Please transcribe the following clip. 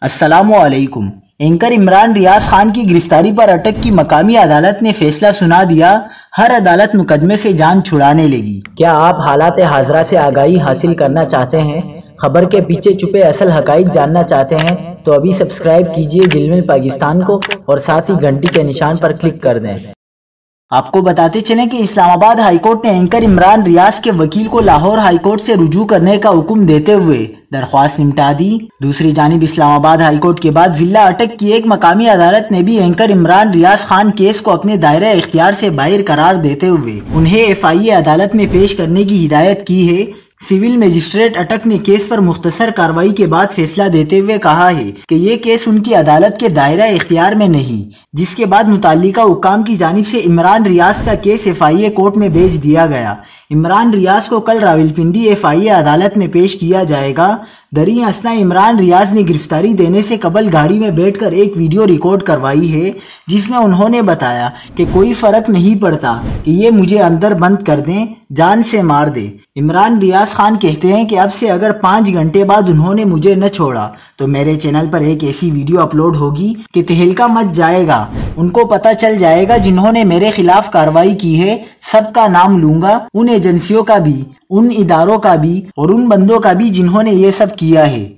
السلام علیکم۔ اینکر عمران ریاض خان کی گرفتاری پر اٹک کی مقامی عدالت نے فیصلہ سنا دیا، ہر عدالت مقدمے سے جان چھڑانے لگی۔ کیا آپ حالات حاضرہ سے آگاہی حاصل کرنا چاہتے ہیں؟ خبر کے پیچھے چھپے اصل حقائق جاننا چاہتے ہیں تو ابھی سبسکرائب کیجئے جلمل پاکستان کو اور ساتھ ہی گھنٹی کے نشان پر کلک کر دیں۔ آپ کو بتاتے چلیں کہ اسلام آباد ہائی کورٹ نے اینکر عمران ریاض کے وکیل کو لاہور ہائی کورٹ سے رجوع کرنے کا حکم دیتے ہوئے درخواست نمٹا دی۔ دوسری جانب اسلام آباد ہائی کورٹ کے بعد ضلع اٹک کی ایک مقامی عدالت نے بھی اینکر عمران ریاض خان کیس کو اپنے دائرہ اختیار سے باہر قرار دیتے ہوئے انہیں FIA عدالت میں پیش کرنے کی ہدایت کی ہے۔ سول مجسٹریٹ اٹک نے کیس پر مختصر کارروائی کے بعد فیصلہ دیتے ہوئے کہا ہے کہ یہ کیس ان کی عدالت کے دائرہ اختیار میں نہیں، جس کے بعد متعلقہ حکام کی جانب سے عمران ریاض کا کیس FIA کورٹ میں بھیج دیا گیا۔ عمران ریاض کو کل راولپنڈی FIA عدالت میں پیش کیا جائے گا۔ دریں اثنا عمران ریاض نے گرفتاری دینے سے قبل گاڑی میں بیٹھ کر ایک ویڈیو ریکارڈ کروائی ہے، جس میں انہوں نے بتایا کہ کوئی فرق نہیں پڑتا کہ یہ مجھے اندر بند کر دیں، جان سے مار دے۔ عمران ریاض خان کہتے ہیں کہ اب سے اگر 5 گھنٹے بعد انہوں نے مجھے نہ چھوڑا تو میرے چینل پر ایک ایسی ویڈیو اپلوڈ ہوگی کہ تہلکہ مچ جائے گا، ان کو پتہ چل جائے گا جنہوں نے میرے خلاف کارروائی کی ہے، سب کا نام لوں گا، ان ایجنسیوں کا بھی، ان اداروں کا بھی اور ان بندوں کا بھی جنہوں نے یہ سب کیا ہے۔